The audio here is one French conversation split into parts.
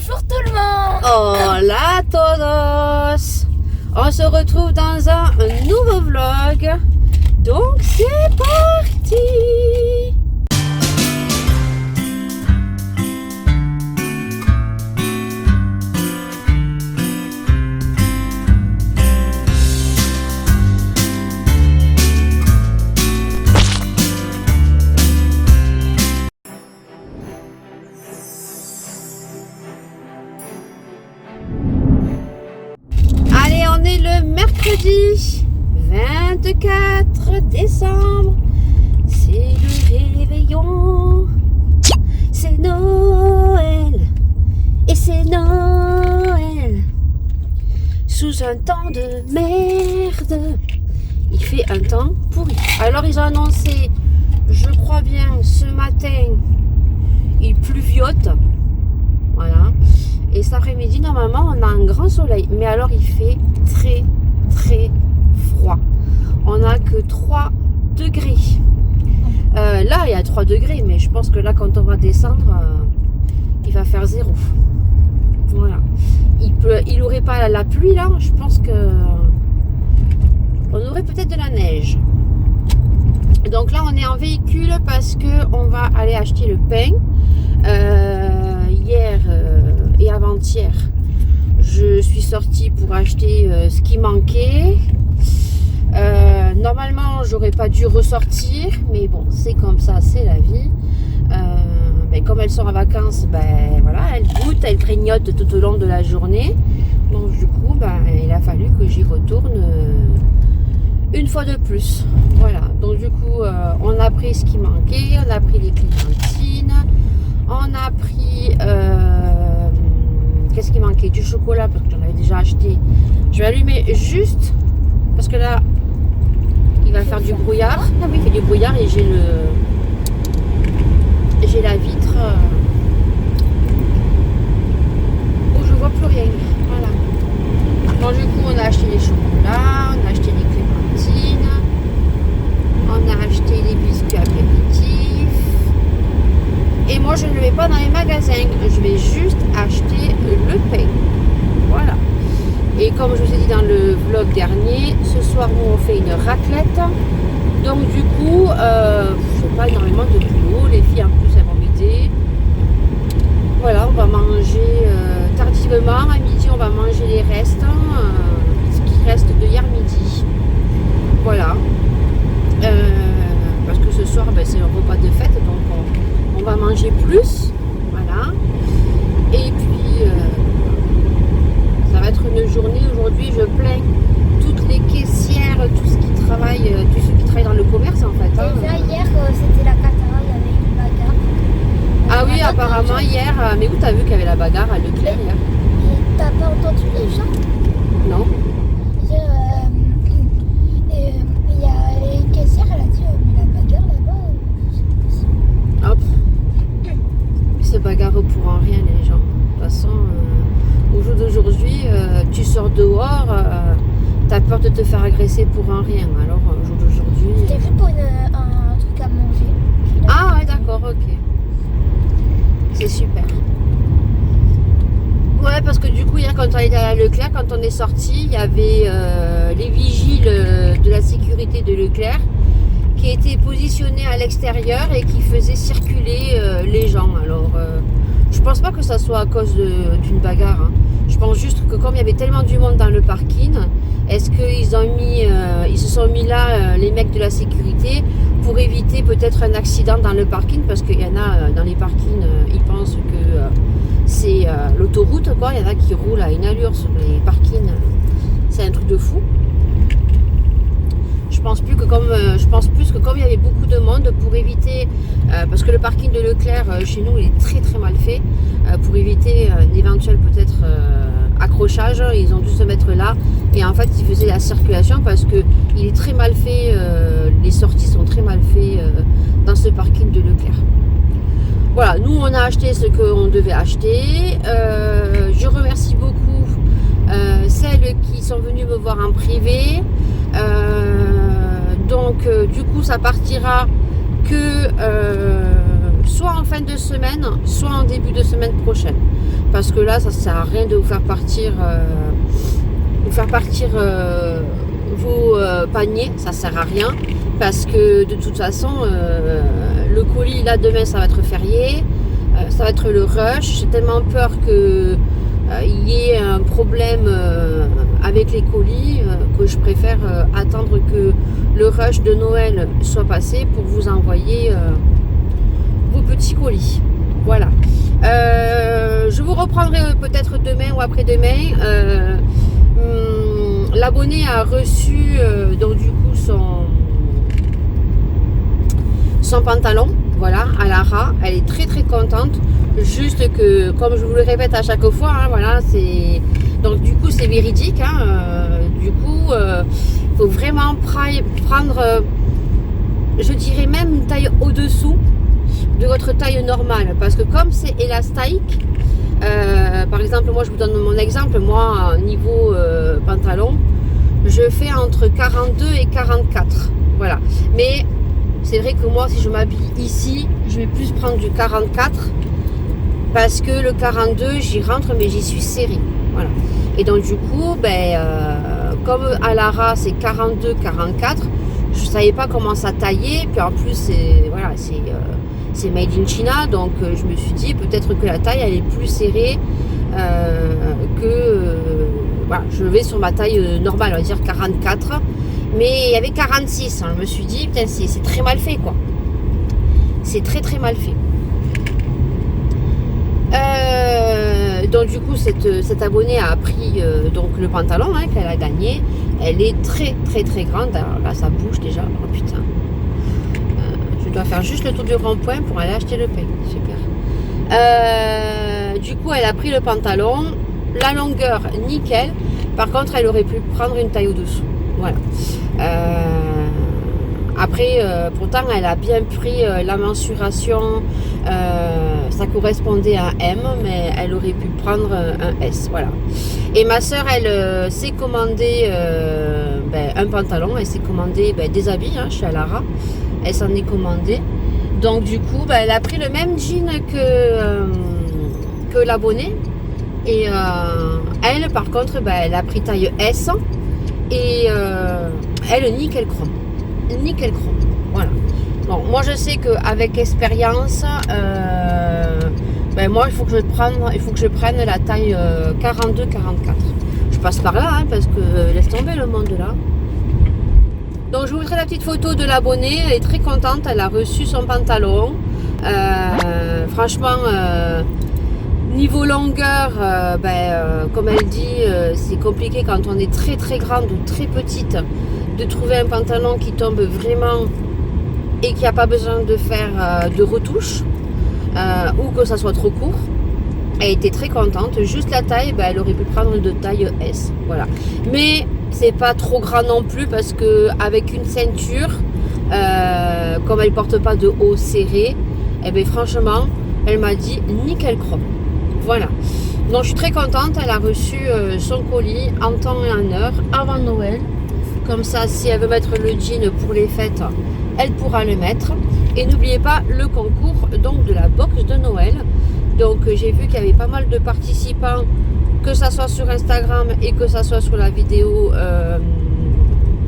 Bonjour tout le monde. Hola todos. On se retrouve dans un nouveau vlog. Donc c'est parti. Allez, on est le mercredi 24 décembre. C'est le réveillon. C'est Noël. Et c'est Noël. Sous un temps de merde. Il fait un temps pourri. Alors ils ont annoncé, je crois bien, ce matin, il pluviote. Voilà. Et cet après-midi, normalement, on a un grand soleil. Mais alors, il fait très, très froid. On n'a que 3 degrés. Là, il y a 3 degrés. Mais je pense que là, quand on va descendre, il va faire 0. Voilà. Il n'aurait pas la pluie, là. Je pense que on aurait peut-être de la neige. Donc là, on est en véhicule parce qu'on va aller acheter le pain. Hier et avant-hier, je suis sortie pour acheter ce qui manquait. Normalement, j'aurais pas dû ressortir, mais bon, c'est comme ça, c'est la vie. Comme elles sont en vacances, voilà, elles goûtent, elles grignotent tout au long de la journée. Donc du coup, il a fallu que j'y retourne une fois de plus. Voilà, donc du coup, on a pris ce qui manquait, on a pris les clémentines. On a pris, qu'est-ce qui manquait? Du chocolat, parce que j'en avais déjà acheté. Je vais allumer juste, parce que là, il va faire du brouillard. Ah oui, il fait du brouillard et j'ai la vitre où je vois plus rien. Voilà. Donc du coup, on a acheté les chocolats, on a acheté les clémentines, on a acheté les biscuits apéritifs. Et moi, je ne vais pas dans les magasins. Je vais juste acheter le pain. Voilà. Et comme je vous ai dit dans le vlog dernier, ce soir, nous, on fait une raclette. Donc, du coup, je fais pas énormément de boulot. Les filles, en plus, elles vont m'aider. Voilà, on va manger tardivement. À midi, on va manger les restes. Ce qui reste de hier midi. Voilà. Parce que ce soir, c'est un repas de fête. Donc, on va manger plus, voilà. Et puis, ça va être une journée. Aujourd'hui, je plains toutes les caissières, tous ceux qui travaillent dans le commerce, en fait. Déjà, hier, c'était la cata, il y avait une bagarre. Ah oui, apparemment, hier. Mais où t'as vu qu'il y avait la bagarre à Leclerc, hier? Et t'as pas entendu les gens? Non. Il y a une caissière, elle a dit, mais la bagarre là-bas, c'est possible. Hop. Ils se bagarrent pour en rien, les gens. De toute façon, au jour d'aujourd'hui, tu sors dehors, t'as peur de te faire agresser pour un rien. Alors, au jour d'aujourd'hui. C'était juste pour un truc à manger. Ah ouais, d'accord, ok. C'est super. Ouais, parce que du coup, hier, quand on était à Leclerc, quand on est sorti, il y avait les vigiles de la sécurité de Leclerc qui étaient positionnés à l'extérieur et qui faisaient circuler les gens. Alors, je pense pas que ça soit à cause d'une bagarre. Hein. Je pense juste que comme il y avait tellement du monde dans le parking, est-ce qu'ils ils se sont mis là, les mecs de la sécurité, pour éviter peut-être un accident dans le parking, parce qu'il y en a dans les parkings, ils pensent que c'est l'autoroute, quoi. Il y en a qui roulent à une allure sur les parkings. C'est un truc de fou. Je pense plus que comme il y avait beaucoup de monde, pour éviter, parce que le parking de Leclerc chez nous il est très très mal fait, pour éviter un éventuel peut-être accrochage, ils ont dû se mettre là et en fait ils faisaient la circulation parce que il est très mal fait, les sorties sont très mal faites dans ce parking de Leclerc. Voilà, nous on a acheté ce qu'on devait acheter. Je remercie beaucoup celles qui sont venues me voir en privé. Donc du coup ça partira que soit en fin de semaine, soit en début de semaine prochaine. Parce que là, ça sert à rien de vous faire partir, vos paniers, ça sert à rien. Parce que de toute façon, le colis, là, demain, ça va être férié. Ça va être le rush. J'ai tellement peur que il y ait un problème avec les colis que je préfère attendre que le rush de Noël soit passé pour vous envoyer vos petits colis. Voilà. Je vous reprendrai peut-être demain ou après-demain. L'abonné a reçu donc du coup son pantalon. Voilà, à Lara, elle est très très contente. Juste que, comme je vous le répète à chaque fois, hein, voilà, c'est donc du coup c'est véridique. Du coup, faut vraiment prendre, je dirais même une taille au-dessous de votre taille normale, parce que comme c'est élastique, par exemple, moi je vous donne mon exemple. Moi, niveau pantalon, je fais entre 42 et 44. Voilà, mais c'est vrai que moi, si je m'habille ici, je vais plus prendre du 44 parce que le 42, j'y rentre, mais j'y suis serrée. Voilà. Et donc, du coup, comme à Lara, c'est 42, 44, je ne savais pas comment ça taillait. Puis en plus, c'est made in China. Donc, je me suis dit peut-être que la taille, elle est plus serrée voilà, je vais sur ma taille normale, on va dire 44. Mais il y avait 46, hein. Je me suis dit, putain, c'est très mal fait, quoi. C'est très très mal fait. Donc du coup, cette abonnée a pris donc le pantalon qu'elle a gagné. Elle est très très très grande. Alors là, ça bouge déjà. Oh putain. Je dois faire juste le tour du rond-point pour aller acheter le pain. Super. Du coup, elle a pris le pantalon. La longueur, nickel. Par contre, elle aurait pu prendre une taille au-dessous. Voilà. Après, pourtant, elle a bien pris la mensuration. Ça correspondait à M, mais elle aurait pu prendre un S. Voilà. Et ma soeur, elle s'est commandé un pantalon. Elle s'est commandé des habits chez Lara. Elle s'en est commandé. Donc, du coup, elle a pris le même jean que l'abonné. Et elle, par contre, elle a pris taille S. Et elle, nickel chrome. Nickel chrome. Voilà. Bon, moi, je sais qu'avec expérience, moi, il faut que je prenne la taille 42-44. Je passe par là, parce que laisse tomber le monde là. Donc, je vous mettrai la petite photo de l'abonnée. Elle est très contente. Elle a reçu son pantalon. Franchement, niveau longueur, comme elle dit, c'est compliqué quand on est très très grande ou très petite de trouver un pantalon qui tombe vraiment et qui n'a pas besoin de faire de retouches ou que ça soit trop court. Elle était très contente. Juste la taille, elle aurait pu prendre de taille S. Voilà. Mais c'est pas trop grand non plus parce que avec une ceinture, comme elle porte pas de haut serré, franchement, elle m'a dit nickel chrome. Voilà. Donc je suis très contente. Elle a reçu son colis en temps et en heure avant Noël. Comme ça, si elle veut mettre le jean pour les fêtes, elle pourra le mettre. Et n'oubliez pas le concours donc de la box de Noël. Donc j'ai vu qu'il y avait pas mal de participants, que ça soit sur Instagram et que ça soit sur la vidéo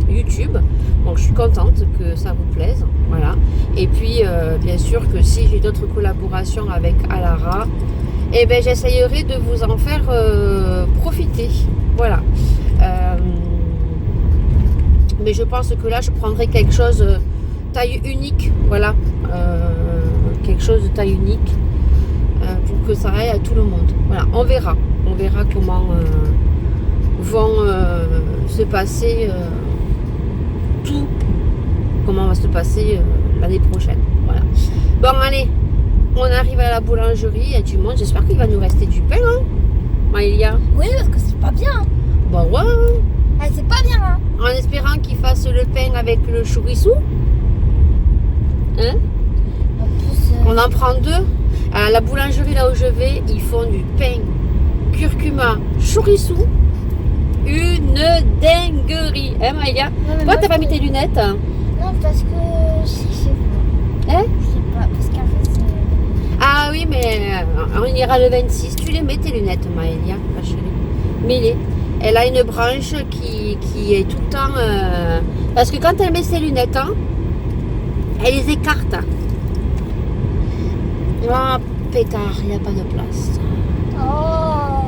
YouTube. Donc je suis contente que ça vous plaise. Voilà. Et puis bien sûr que si j'ai d'autres collaborations avec Alara, j'essayerai de vous en faire profiter. Voilà. Mais je pense que là je prendrai quelque chose taille unique. Voilà. Quelque chose de taille unique. Pour que ça aille à tout le monde. Voilà, on verra comment vont se passer comment va se passer l'année prochaine. Voilà. Bon, allez, on arrive à la boulangerie, il y a du monde. J'espère qu'il va nous rester du pain, hein, Maëlia? Oui, parce que c'est pas bien. Bon, ouais. C'est pas bien, hein. En espérant qu'il fasse le pain avec le chorizo. Hein? En plus, On en prend 2. À la boulangerie là où je vais, ils font du pain curcuma chorizo. Une dinguerie. Hein, Maëlia? Pourquoi t'as pas mis tes lunettes? Non, parce que je sais pas. Hein? Je sais pas, parce qu'en fait, Ah oui, mais on ira le 26. Tu les mets tes lunettes, Maëlia, ma chérie. Mets-les. Elle a une branche qui est tout le temps... Parce que quand elle met ses lunettes, hein, elle les écarte. Oh, pétard, il n'y a pas de place. Oh,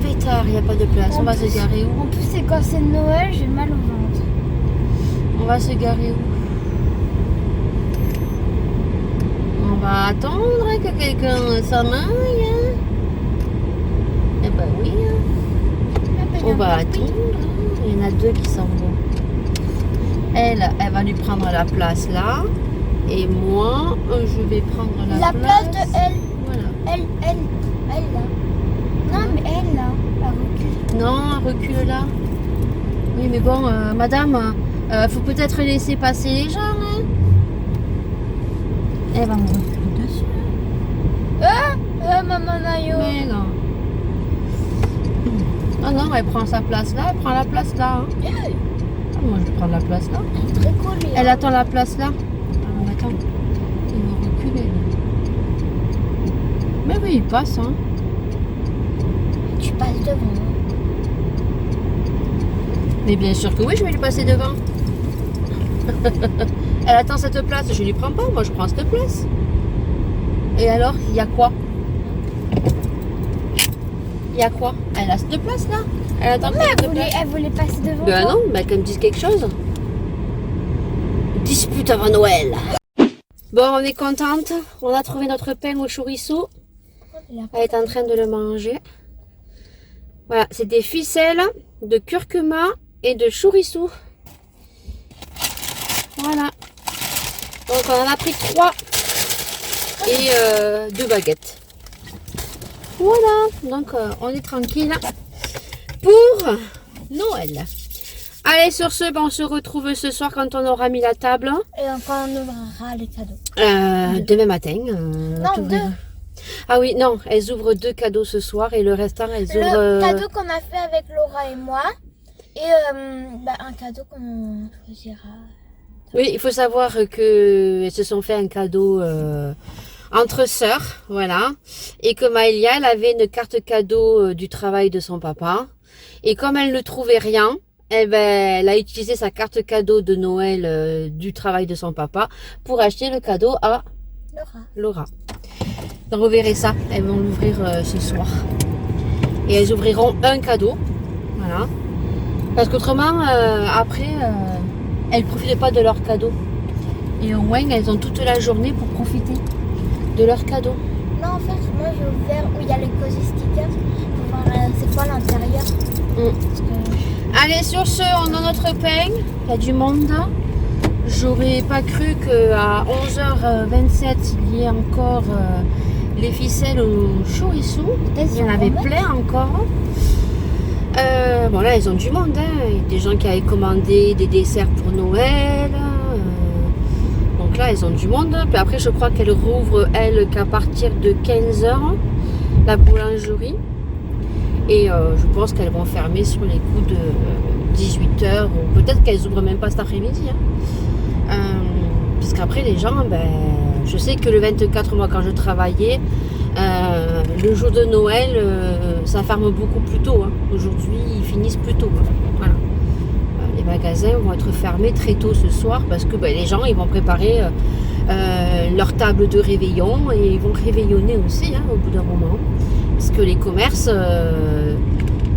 pétard, il n'y a pas de place. On va se garer où? En plus, c'est quand c'est Noël, j'ai mal au ventre. On va se garer où? On va attendre que quelqu'un s'en aille. Hein? Eh ben oui. Hein. On va attendre. Il y en a deux qui s'en vont. Elle va lui prendre la place là. Et moi, je vais prendre la place de elle. Voilà. Elle là. Non, mais elle là. Elle recule. Non, elle recule là. Oui, mais bon, madame, faut peut-être laisser passer les gens. Hein. Elle va me reculer dessus. Maman Nayo. Mais non. Ah non, elle prend sa place là, elle prend la place là. Hein. Ah, moi, je vais prendre la place là. Elle est très cool. Elle attend la place là. Ah, attends. Il va reculer là. Mais oui, il passe. Hein. Tu passes devant. Mais bien sûr que oui, je vais lui passer devant. Elle attend cette place, je lui prends pas, moi je prends cette place. Et alors, il y a quoi? Il y a quoi? Elle a cette place là. Elle attend Mais elle voulait passer devant. Ben non, mais qu'elle me dise quelque chose. Dispute avant Noël. Bon, on est contente. On a trouvé notre pain au chorizo. Elle est en train de le manger. Voilà, c'est des ficelles de curcuma et de chorizo. Voilà. Donc on en a pris 3 et 2 baguettes. Voilà, donc on est tranquille pour Noël. Allez, sur ce, on se retrouve ce soir quand on aura mis la table. Et quand on ouvrira les cadeaux. Demain matin. Non, 2. Ah oui, non, elles ouvrent 2 cadeaux ce soir et le restant, elles ouvrent... Le cadeau qu'on a fait avec Laura et moi et un cadeau qu'on choisira. Oui, il faut savoir qu'elles se sont fait un cadeau entre sœurs, voilà. Et que Maëlia, elle avait une carte cadeau du travail de son papa. Et comme elle ne trouvait rien, eh ben, elle a utilisé sa carte cadeau de Noël du travail de son papa pour acheter le cadeau à Laura. Donc vous verrez ça, elles vont l'ouvrir ce soir. Et elles ouvriront un cadeau, voilà. Parce qu'autrement, après, elles ne profitaient pas de leur cadeau. Et au moins, elles ont toute la journée pour profiter de leur cadeau. Non, en fait, moi j'ai ouvert où il y a les cozy stickers pour voir c'est quoi l'intérieur. Allez, sur ce, on a notre pain. Il y a du monde. J'aurais pas cru qu'à 11h27, il y ait encore les ficelles au chorizo. Il y en avait plein encore. Bon là, ils ont du monde. Hein. Il y a des gens qui avaient commandé des desserts pour Noël. Donc là, ils ont du monde. Puis après, je crois qu'elle rouvre, elle, qu'à partir de 15h, la boulangerie. Et je pense qu'elles vont fermer sur les coups de 18h. Ou peut-être qu'elles ouvrent même pas cet après-midi. Hein. Parce qu'après, les gens, ben, je sais que le 24, moi, quand je travaillais, le jour de Noël, ça ferme beaucoup plus tôt. Hein. Aujourd'hui, ils finissent plus tôt. Hein. Voilà. Les magasins vont être fermés très tôt ce soir parce que ben, les gens, ils vont préparer leur table de réveillon et ils vont réveillonner aussi hein, au bout d'un moment. Parce que les commerces,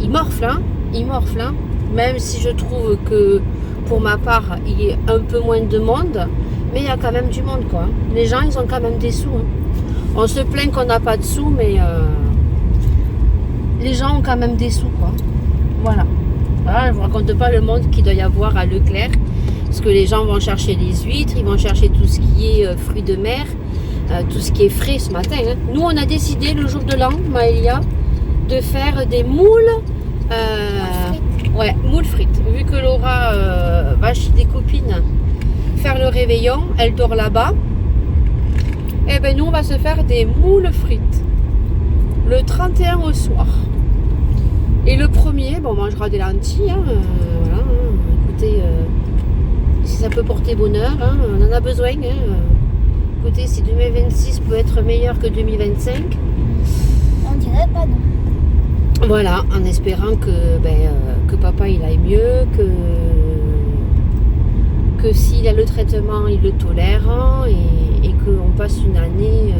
ils morflent. Hein. Ils morflent. Hein. Même si je trouve que, pour ma part, il y a un peu moins de monde, mais il y a quand même du monde. Quoi. Les gens, ils ont quand même des sous. Hein. On se plaint qu'on n'a pas de sous, mais les gens ont quand même des sous, quoi. Voilà. Voilà, je ne vous raconte pas le monde qu'il doit y avoir à Leclerc. Parce que les gens vont chercher les huîtres, ils vont chercher tout ce qui est fruits de mer, tout ce qui est frais ce matin. Hein. Nous, on a décidé le jour de l'an, Maëlia, de faire des moules. Moules frites. Vu que Laura va chez des copines faire le réveillon, elle dort là-bas. Et ben nous on va se faire des moules frites le 31 au soir. Et le premier, bon, on mangera des lentilles. Hein, voilà, hein, écoutez, si ça peut porter bonheur, hein, on en a besoin. Hein, Écoutez, si 2026 peut être meilleur que 2025, On dirait pas non. voilà, en espérant que papa il aille mieux, que s'il a le traitement, il le tolère hein, et qu'on passe une année,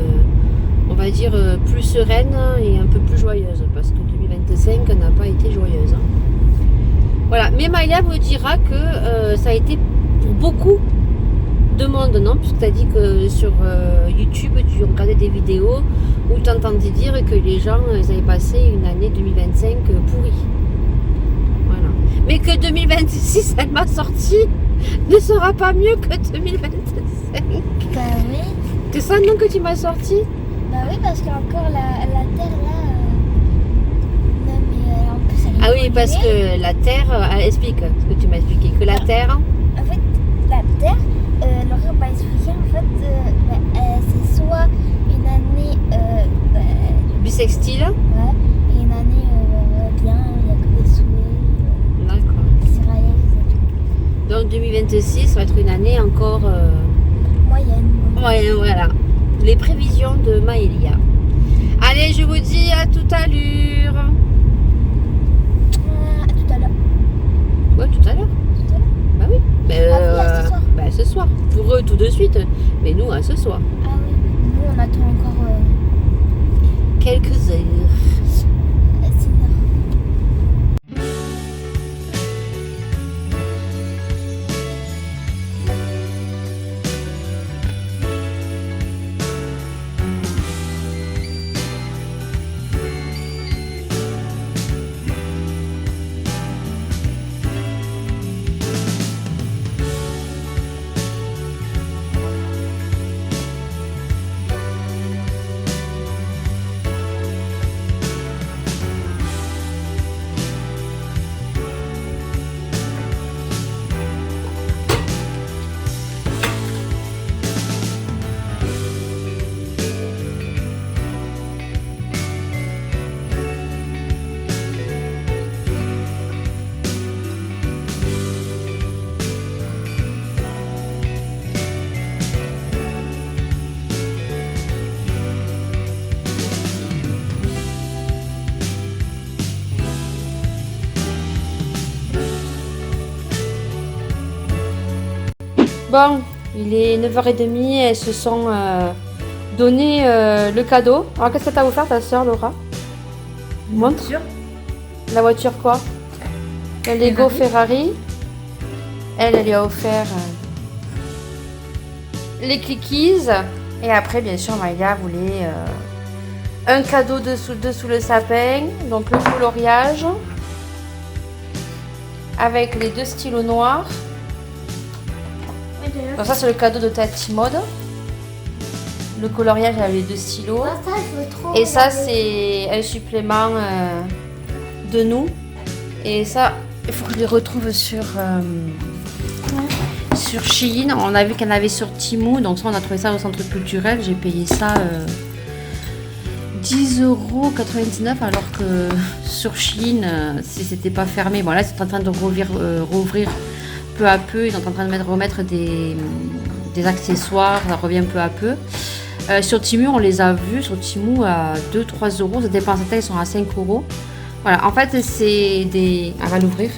on va dire, plus sereine et un peu plus joyeuse, parce que 2025 n'a pas été joyeuse. Hein. Voilà, mais Maïla vous dira que ça a été pour beaucoup de monde, non? Puisque tu as dit que sur YouTube, tu regardais des vidéos où tu entendais dire que les gens ils avaient passé une année 2025 pourrie. Voilà. Mais que 2026, elle m'a sorti, ne sera pas mieux que 2025. Bah oui. C'est ça, non, que tu m'as sorti? Bah oui, parce qu'encore la Terre là. Non, mais en plus, elle est Ah oui, parce polluée. que la Terre, explique ce que tu m'as expliqué, que la Terre, En fait, la Terre, Laura m'a expliqué, en fait, c'est soit une année. bisextile. Ouais, et une année bien, il n'y a que des souhaits, D'accord. des céréales et tout. Donc 2026 va être une année encore... Moyenne. Ouais, voilà. Les prévisions de Maëlia. Allez, je vous dis à tout à l'heure. À tout à l'heure. Ouais, tout à l'heure. Tout à l'heure. Bah oui. à ce soir. Bah, ce soir. Pour eux, tout de suite. Mais nous, à ce soir. Ah oui, nous on attend encore Quelques heures. 6 heures. Bon, il est 9h30. Elles se sont donné le cadeau. Alors, qu'est-ce que t'as offert ta soeur, Laura? Montre. La voiture quoi? Le Lego Ferrari. Elle lui a offert les clickies. Et après, bien sûr, Maïla voulait un cadeau dessous le sapin. Donc, le coloriage. Avec les 2 stylos noirs. Donc, ça, c'est le cadeau de Tati Mode. Le coloriage avec les 2 stylos. Ça, je veux trop. Et ça, c'est un supplément de nous. Et ça, il faut que je les retrouve sur Shein. On a vu qu'il y en avait sur Temu. Donc ça, on a trouvé ça au centre culturel. J'ai payé ça 10,99 € alors que sur Shein, si c'était pas fermé. Bon, là, c'est en train de rouvrir peu à peu. Ils sont en train de remettre des accessoires. Ça revient peu à peu. Sur Temu, on les a vus sur Temu à 2-3 €. Ça dépend, certains ils sont à 5 €. Voilà, en fait, c'est des. Elle va l'ouvrir.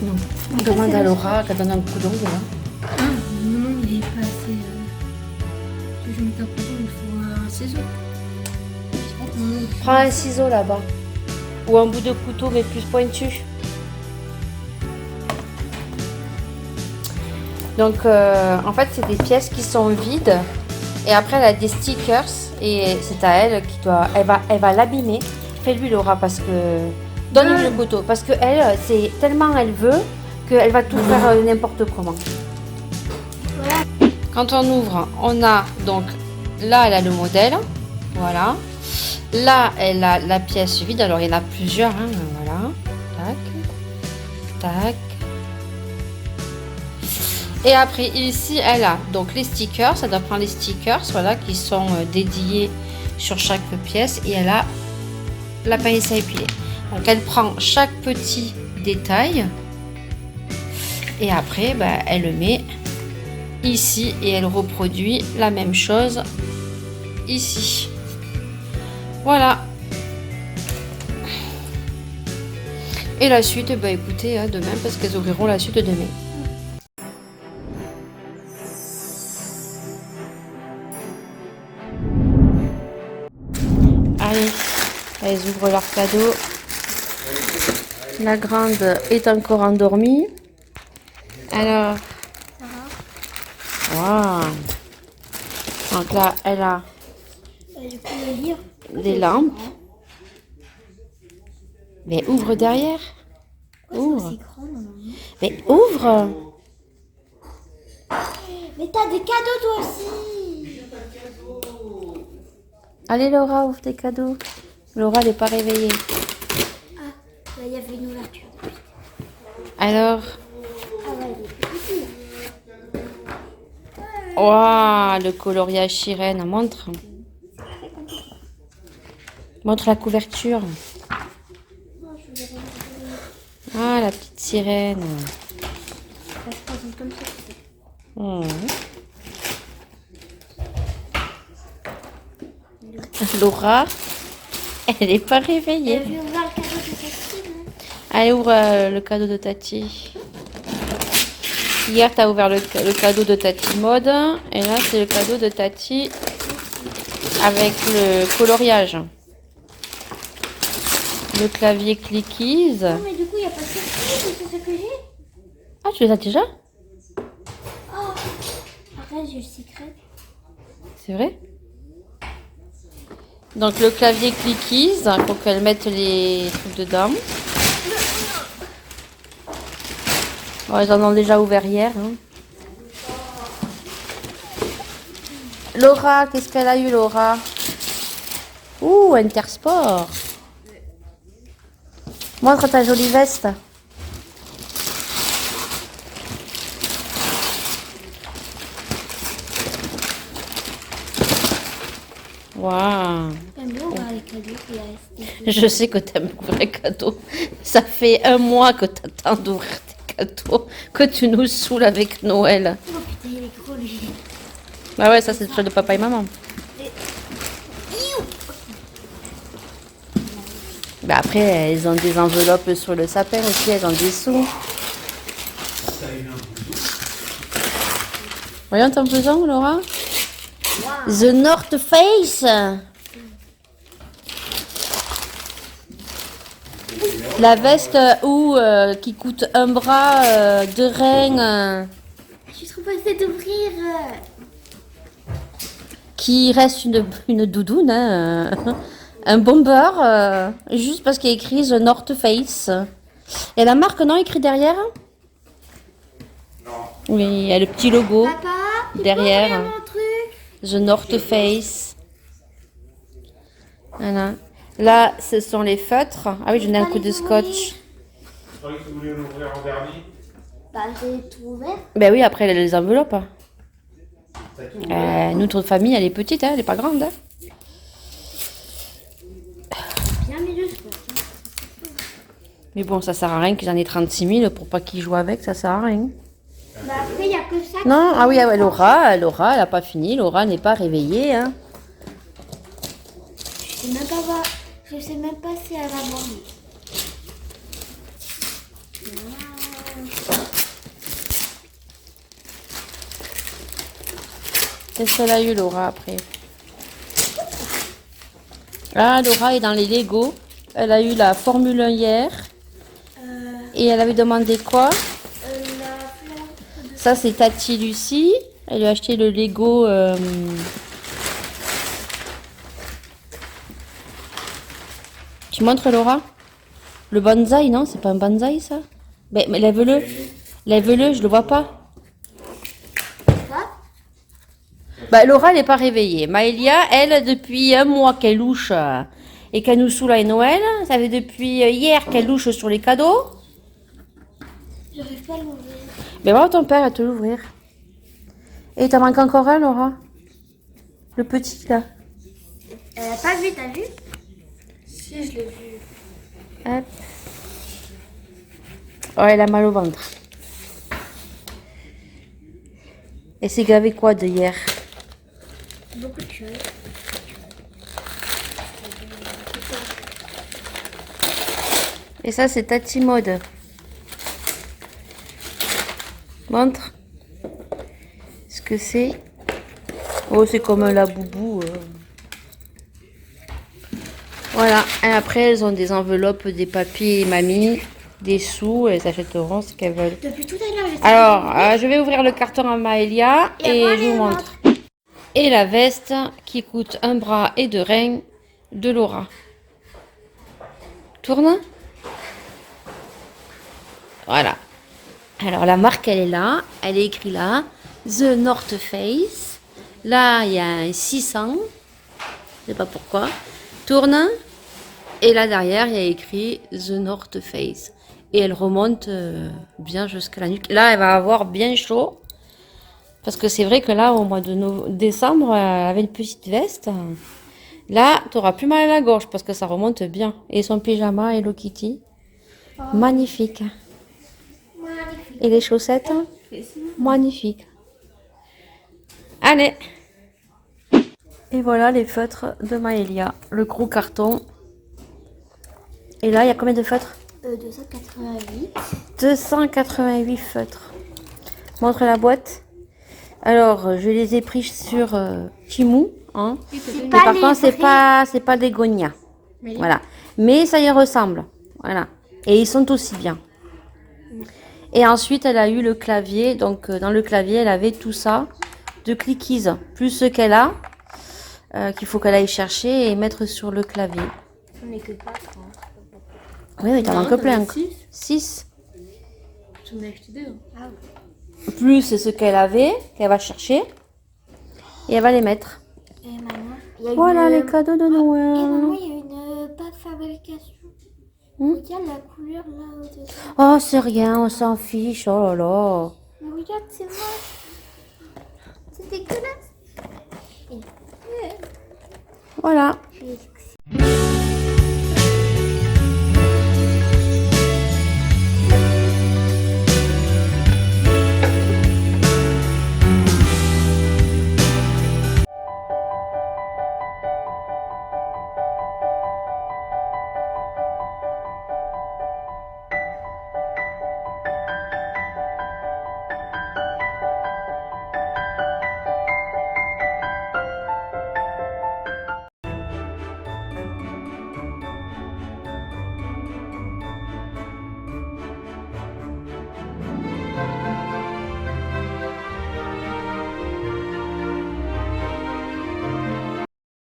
Non. On demande à Laura qu'elle donne un coup d'ongle là. Ah, non, il est pas assez. Je mets ta couteau, il faut un ciseau. Prends un ciseau là-bas. Ou un bout de couteau, mais plus pointu. Donc, en fait, c'est des pièces qui sont vides. Et après, elle a des stickers. Et c'est à elle qui doit. Elle va l'abîmer. Fais-lui, Laura, parce que. Donne-lui le couteau. Parce que elle, c'est tellement elle veut qu'elle va tout faire n'importe comment. Quand on ouvre, on a donc. Là, elle a le modèle. Voilà. Là, elle a la pièce vide. Alors, il y en a plusieurs. Hein, voilà. Tac. Tac. Et après, ici, elle a donc les stickers. Ça doit prendre les stickers, voilà, qui sont dédiés sur chaque pièce. Et elle a la pince à épiler. Donc, elle prend chaque petit détail. Et après, bah, elle le met ici et elle reproduit la même chose ici. Voilà. Et la suite, bah écoutez, hein, demain, parce qu'elles ouvriront la suite demain. Allez, elles ouvrent leur cadeau. La grande est encore endormie. Alors, waouh. Donc là, elle a des lampes. Mais ouvre derrière. Ouvre. Mais ouvre. Mais t'as des cadeaux toi aussi. Allez Laura, ouvre tes cadeaux. Laura n'est pas réveillée. Ah, là il y avait une ouverture. Alors, Ah ouais, il est petit. waouh, le coloriage sirène, montre. Montre la couverture. Ah, la petite sirène. Ça se présente comme ça. Laura, elle n'est pas réveillée. Elle veut ouvrir le cadeau de Tati, non? Allez, ouvre le cadeau de Tati. Hier, tu as ouvert le cadeau de Tati Mode. Et là, c'est le cadeau de Tati avec le coloriage. Le clavier Clickies. Non, mais du coup, il n'y a pas de surprise, c'est ce que j'ai. Ah, tu les as déjà? Oh, arrête, j'ai le secret. C'est vrai? Donc, le clavier Clickies, il faut qu'elle mette les trucs dedans. Bon, ils en ont déjà ouvert hier. Hein. Laura, qu'est-ce qu'elle a eu, Laura? Ouh, Intersport. Montre ta jolie veste. Waouh. J'aime bien ouvrir les cadeaux qu'il y a resté. Je sais que tu aimes ouvrir les cadeaux. Ça fait 1 mois que tu attends d'ouvrir tes cadeaux, que tu nous saoules avec Noël. Oh putain, il est gros lui. Bah ouais, ça c'est le choix de papa et maman. Bah après, elles ont des enveloppes sur le sapin aussi, elles ont des sous. Voyons ton blouson, Laura. The North Face. La veste qui coûte un bras de reine. Je suis trop pressée d'ouvrir. Qui reste une doudoune, hein, un bomber, juste parce qu'il y a écrit The North Face. Et la marque, non, écrit derrière? Non. Oui, il y a le petit logo Papa, tu derrière. peux ouvrir mon truc? The North Face. Voilà. Là, ce sont les feutres. Ah oui, j'en ai un coup de scotch. Je croyais que tu voulais l'ouvrir en dernier. Bah, j'ai tout ouvert. Ben oui, après, elle a les enveloppes. T'as tout ouvert. Notre famille, elle est petite, hein, elle n'est pas grande. Hein. Bien mis le scotch. Mais bon, ça sert à rien qu'ils en aient 36 000 pour pas qu'ils jouent avec, ça sert à rien. Bah, après, il n'y a que ça. Non, ah oui, Laura, elle n'a pas fini. Laura n'est pas réveillée. Hein. Je sais même pas si elle va dormir. Qu'est-ce qu'elle a eu, Laura, après? Ah, Laura est dans les Lego. Elle a eu la Formule 1 hier. Et elle avait demandé quoi? Ça, c'est Tati Lucie. Elle lui a acheté le Lego. Tu montres, Laura? Le bonsaï, non? C'est pas un bonsaï, ça? Mais lève-le. Lève-le, je le vois pas. Bah, Laura, elle n'est pas réveillée. Maëlia, elle, depuis 1 mois qu'elle louche et qu'elle nous saoule à Noël. Ça fait depuis hier qu'elle louche sur les cadeaux. J'arrive pas à l'ouvrir. Mais voilà, ton père va te l'ouvrir. Et t'en manque encore un, Laura? Le petit, là. Elle a pas vu, t'as vu? Si, je l'ai vu. Hop. Oh, elle a mal au ventre. Et c'est gavé quoi de hier? Beaucoup de choses. Et ça, c'est Tati Mode. Montre. Ce que c'est. Oh, c'est comme un laboubou. Voilà. Et après, elles ont des enveloppes, des papiers mamie, des sous. Elles achèteront ce qu'elles veulent. Depuis tout à l'heure, Alors, je vais ouvrir le carton à Maëlia et après, je vous les montre. Et la veste qui coûte un bras et deux reins de Laura. Tourne. Voilà. Alors la marque elle est là, elle est écrite là, The North Face. Là il y a un 600, je sais pas pourquoi. Tourne. Et là derrière il y a écrit The North Face. Et elle remonte bien jusqu'à la nuque. Là elle va avoir bien chaud. Parce que c'est vrai que là au mois de décembre elle avait une petite veste. Là tu auras plus mal à la gorge parce que ça remonte bien. Et son pyjama Hello Kitty. Magnifique. Et les chaussettes, magnifiques. Allez. Et voilà les feutres de Maëlia. Le gros carton. Et là, il y a combien de feutres? 288. 288 feutres. Montre la boîte. Alors, je les ai pris sur Temu. Hein. Mais par contre, c'est pas des Gonia. Voilà. Mais ça y ressemble. Voilà. Et ils sont aussi bien. Et ensuite, elle a eu le clavier. Donc, dans le clavier, elle avait tout ça de clickies. Plus ce qu'elle a, qu'il faut qu'elle aille chercher et mettre sur le clavier. On n'est que 4. Oui, mais t'en manques plein. 6. J'en ai acheté 2. Ah oui. Plus ce qu'elle avait, qu'elle va chercher. Et elle va les mettre. Et maman, il y a Voilà une... les cadeaux de Et maman, Noël. il y a une pâte fabrication. Hmm? Regarde la couleur là au-dessus. Oh, c'est rien, on s'en fiche. Oh là là. Mais regarde, c'est moche. C'est dégueulasse. Voilà. Je vais